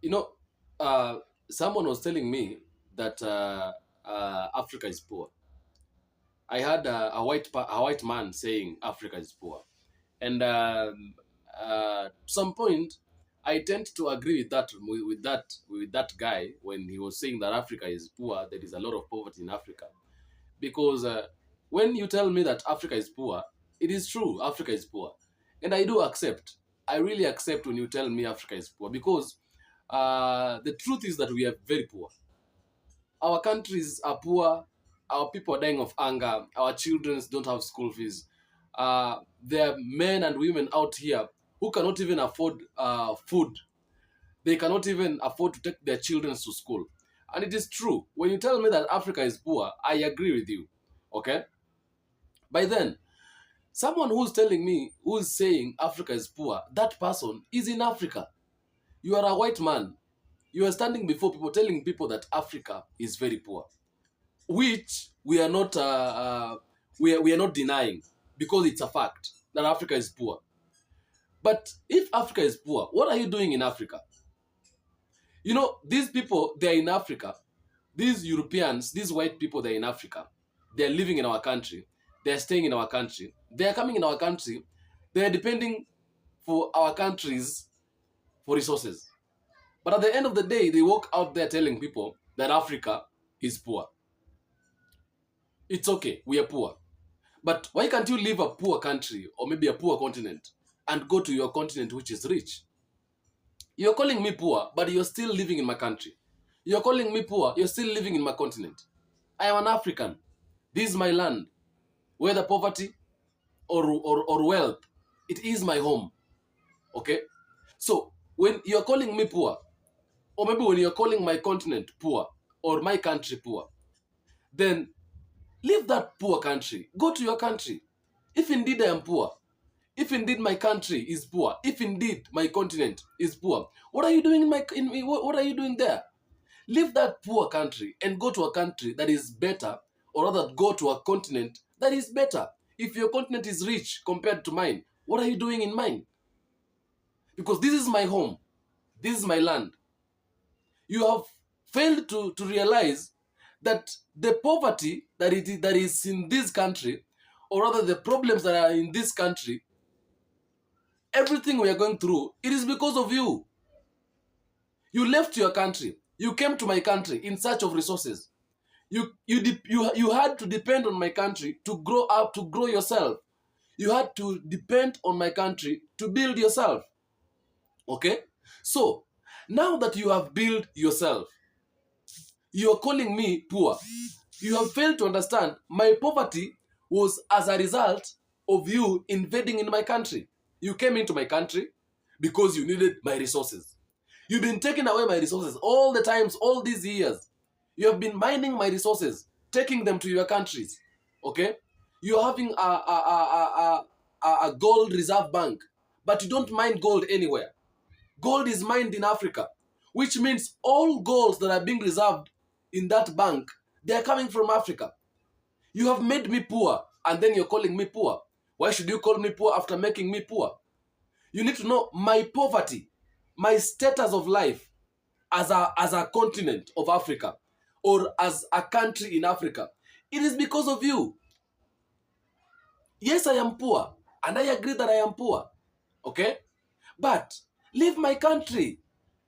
You know, uh, someone was telling me that Africa is poor. I had a white man saying Africa is poor, and some point, I tend to agree with that guy when he was saying that Africa is poor. There is a lot of poverty in Africa because when you tell me that Africa is poor, it is true. Africa is poor, and I do accept. I really accept when you tell me Africa is poor because the truth is that we are very poor. Our countries are poor. Our people are dying of hunger. Our children don't have school fees. There are men and women out here who cannot even afford food. They cannot even afford to take their children to school. And it is true. When you tell me that Africa is poor, I agree with you. Okay? By then, someone who's saying Africa is poor, that person is in Africa. You are a white man. You are standing before people telling people that Africa is very poor, which we are not denying because it's a fact that Africa is poor. But if Africa is poor, what are you doing in Africa? You know, these people, they're in Africa. These Europeans, these white people, they're in Africa. They're living in our country. They're staying in our country. They're coming in our country. They're depending for our countries for resources. But at the end of the day, they walk out there telling people that Africa is poor. It's okay, we are poor. But why can't you leave a poor country or maybe a poor continent and go to your continent which is rich? You're calling me poor, but you're still living in my country. You're calling me poor, you're still living in my continent. I am an African. This is my land. Whether poverty or wealth, it is my home. Okay? So when you're calling me poor, or maybe when you're calling my continent poor or my country poor, then leave that poor country. Go to your country. If indeed I am poor, if indeed my country is poor, if indeed my continent is poor, what are you doing what are you doing there? Leave that poor country and go to a country that is better, or rather go to a continent that is better. If your continent is rich compared to mine, what are you doing in mine? Because this is my home. This is my land. You have failed to realize that the poverty that is in this country, or rather the problems that are in this country, everything we are going through, it is because of you. You left your country. You came to my country in search of resources. You had to depend on my country to grow up, to grow yourself. You had to depend on my country to build yourself. Okay? So, now that you have built yourself, you are calling me poor. You have failed to understand my poverty was as a result of you invading in my country. You came into my country because you needed my resources. You've been taking away my resources all the times, all these years. You have been mining my resources, taking them to your countries. Okay? You're having a gold reserve bank, but you don't mine gold anywhere. Gold is mined in Africa, which means all golds that are being reserved in that bank, they are coming from Africa. You have made me poor, and then you're calling me poor. Why should you call me poor after making me poor? You need to know my poverty, my status of life as a continent of Africa, or as a country in Africa. It is because of you. Yes, I am poor, and I agree that I am poor. Okay? But leave my country.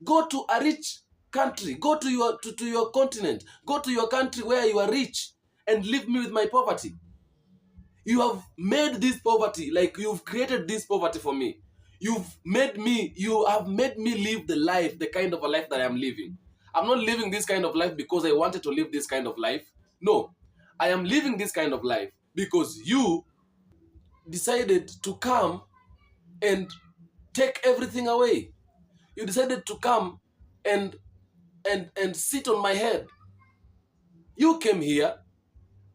Go to a rich country. Go to your continent. Go to your country where you are rich and leave me with my poverty. You have made this poverty, like you've created this poverty for me. You have made me live the kind of a life that I am living. I'm not living this kind of life because I wanted to live this kind of life. No, I am living this kind of life because you decided to come and take everything away. You decided to come and and sit on my head. You came here,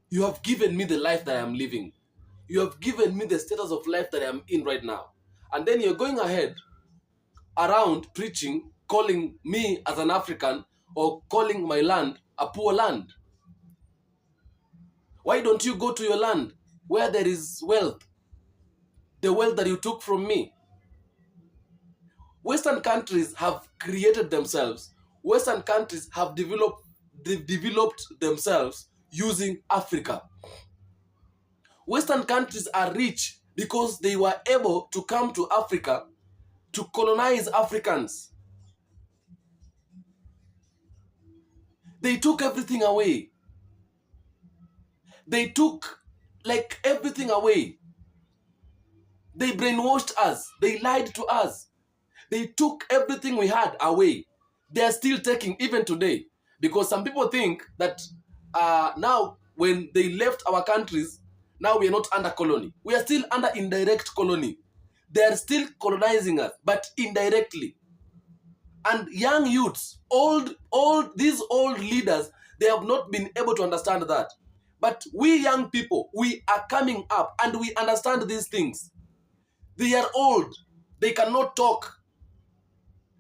you have given me the life that I am living. You have given me the status of life that I am in right now. And then you're going ahead around preaching, calling me as an African or calling my land a poor land. Why don't you go to your land where there is wealth, the wealth that you took from me? Western countries have created themselves. Western countries have developed themselves using Africa. Western countries are rich because they were able to come to Africa to colonize Africans. They took everything away. They took like everything away. They brainwashed us. They lied to us. They took everything we had away. They are still taking even today. Because some people think that now when they left our countries, now we are not under colony. We are still under indirect colony. They are still colonizing us, but indirectly. And young youths, these old leaders, they have not been able to understand that. But we young people, we are coming up and we understand these things. They are old. They cannot talk.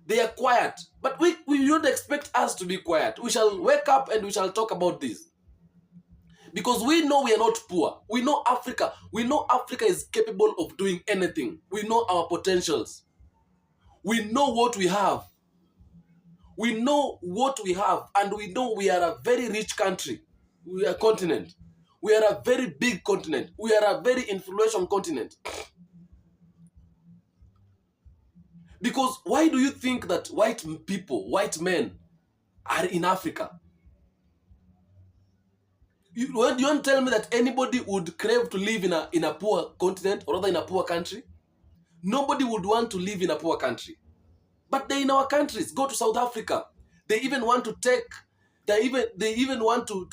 They are quiet. But we don't expect us to be quiet. We shall wake up and we shall talk about this. Because we know we are not poor. We know Africa. We know Africa is capable of doing anything. We know our potentials. We know what we have. We know what we have, and we know we are a very rich country. We are a continent. We are a very big continent. We are a very influential continent. Because why do you think that white people, white men, are in Africa? You want to tell me that anybody would crave to live in a poor continent, or rather in a poor country? Nobody would want to live in a poor country. But they're in our countries. Go to South Africa. They even want to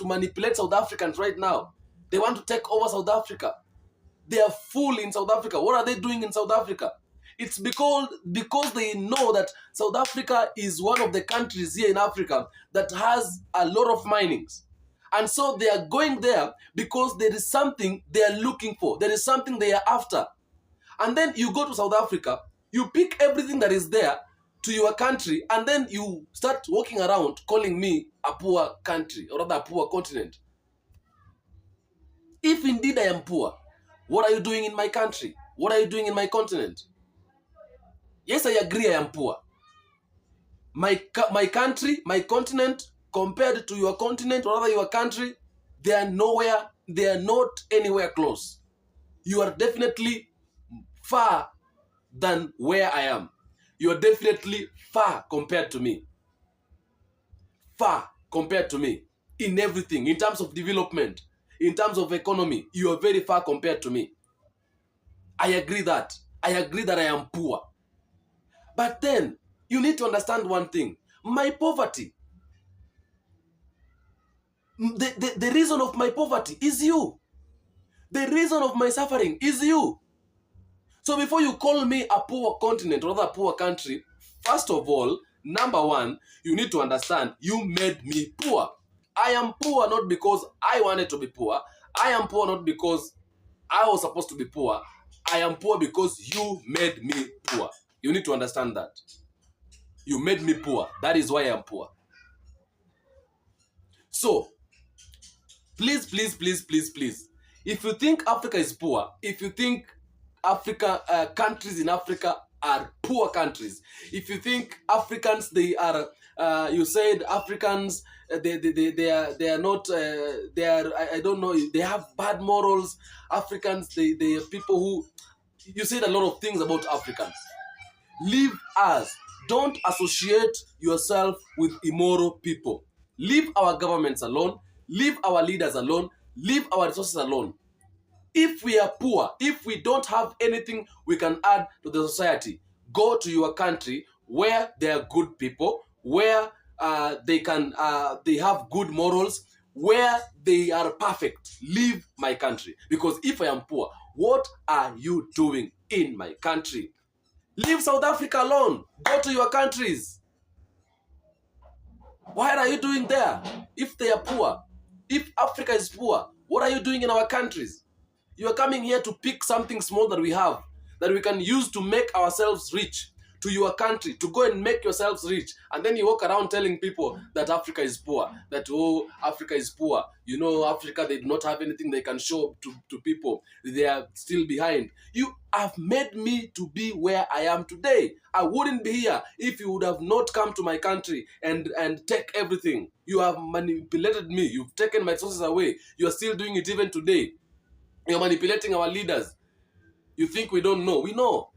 manipulate South Africans right now. They want to take over South Africa. They are full in South Africa. What are they doing in South Africa? It's because they know that South Africa is one of the countries here in Africa that has a lot of minings. And so they are going there because there is something they are looking for. There is something they are after. And then you go to South Africa, you pick everything that is there to your country, and then you start walking around calling me a poor country, or rather a poor continent. If indeed I am poor, what are you doing in my country? What are you doing in my continent? Yes, I agree I am poor. My country, my continent, compared to your continent, or rather your country, they are not anywhere close. You are definitely far than where I am. You are definitely far compared to me. Far compared to me in everything, in terms of development, in terms of economy. You are very far compared to me. I agree that. I agree that I am poor. But then, you need to understand one thing. My poverty, the reason of my poverty is you. The reason of my suffering is you. So before you call me a poor continent, or rather a poor country, first of all, number one, you need to understand you made me poor. I am poor not because I wanted to be poor. I am poor not because I was supposed to be poor. I am poor because you made me poor. You need to understand that. You made me poor. That is why I am poor. So, please, please, please, please, please. If you think Africa is poor, if you think countries in Africa are poor countries, if you think Africans, they are, you said Africans, they are not, they are, I don't know, they have bad morals. Africans, they are people who, you said a lot of things about Africans. Leave us. Don't associate yourself with immoral people. Leave our governments alone. Leave our leaders alone. Leave our resources alone. If we are poor, if we don't have anything we can add to the society, go to your country where there are good people, where they have good morals, where they are perfect. Leave my country. Because if I am poor, what are you doing in my country? Leave South Africa alone. Go to your countries. What are you doing there? If they are poor, if Africa is poor, what are you doing in our countries? You are coming here to pick something small that we have, that we can use to make ourselves rich, to your country to go and make yourselves rich, and then you walk around telling people that Africa is poor, that, oh, Africa is poor. You know, Africa, they do not have anything they can show to people. They are still behind. You have made me to be where I am today. I wouldn't be here if you would have not come to my country and take everything. You have manipulated me. You've taken my sources away. You are still doing it even today. You're manipulating our leaders. You think we don't know? We know.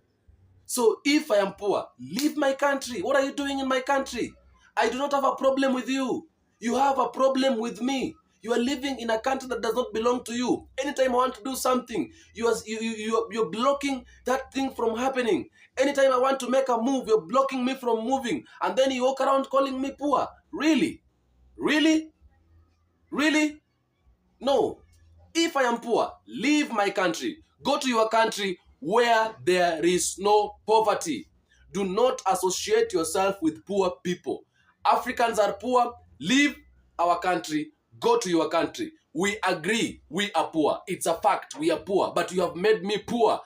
So if I am poor, leave my country. What are you doing in my country? I do not have a problem with you. You have a problem with me. You are living in a country that does not belong to you. Anytime I want to do something, you're blocking that thing from happening. Anytime I want to make a move, you're blocking me from moving. And then you walk around calling me poor. Really? Really? Really? No. If I am poor, leave my country. Go to your country where there is no poverty. Do not associate yourself with poor people. Africans are poor. Leave our country. Go to your country. We agree we are poor. It's a fact. We are poor. But you have made me poor.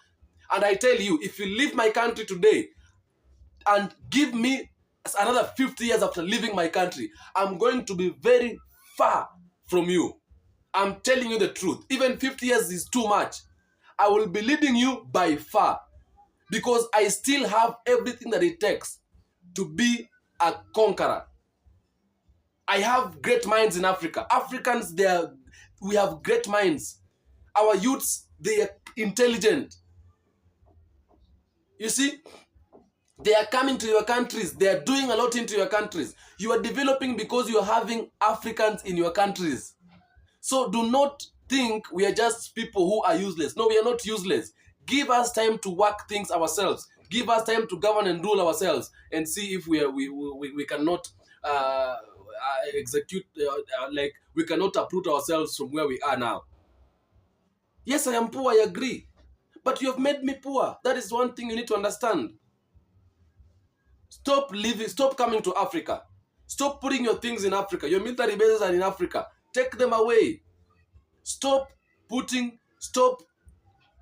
And I tell you, if you leave my country today and give me another 50 years after leaving my country, I'm going to be very far from you. I'm telling you the truth. Even 50 years is too much. I will be leading you by far because I still have everything that it takes to be a conqueror. I have great minds in Africa. Africans, we have great minds. Our youths, they are intelligent. You see, they are coming to your countries. They are doing a lot into your countries. You are developing because you are having Africans in your countries. So do not think we are just people who are useless. No, we are not useless. Give us time to work things ourselves. Give us time to govern and rule ourselves and see if we cannot execute, like we cannot uproot ourselves from where we are now. Yes, I am poor, I agree. But you have made me poor. That is one thing you need to understand. Stop living, stop coming to Africa. Stop putting your things in Africa. Your military bases are in Africa. Take them away. Stop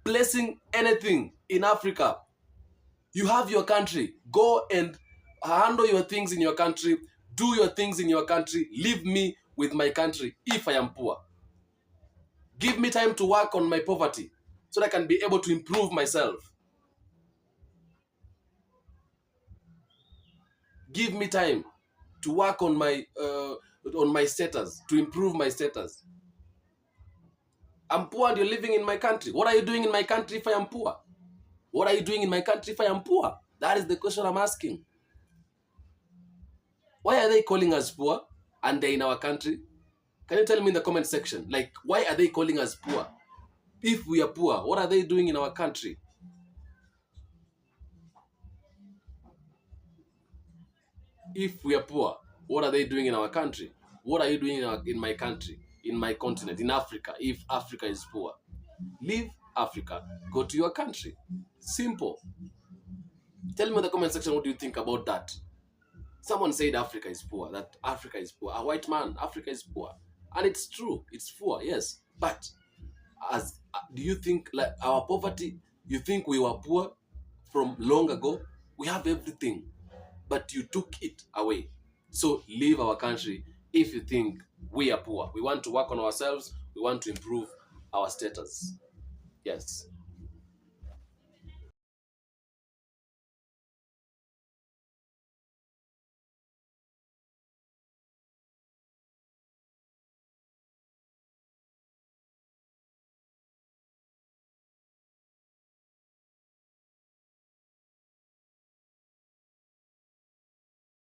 placing anything in Africa. You have your country. Go and handle your things in your country. Do your things in your country. Leave me with my country if I am poor. Give me time to work on my poverty so that I can be able to improve myself. Give me time to work on my status, to improve my status. I'm poor and you're living in my country. What are you doing in my country if I am poor? What are you doing in my country if I am poor? That is the question I'm asking. Why are they calling us poor and they're in our country? Can you tell me in the comment section? Like, why are they calling us poor? If we are poor, what are they doing in our country? If we are poor, what are they doing in our country? What are you doing in my country, in my continent, in Africa, if Africa is poor? Leave Africa, go to your country. Simple. Tell me in the comment section what do you think about that. Someone said Africa is poor, that Africa is poor. A white man, Africa is poor. And it's true, it's poor, yes. But do you think like our poverty, you think we were poor from long ago? We have everything, but you took it away. So leave our country if you think we are poor. We want to work on ourselves. We want to improve our status. Yes.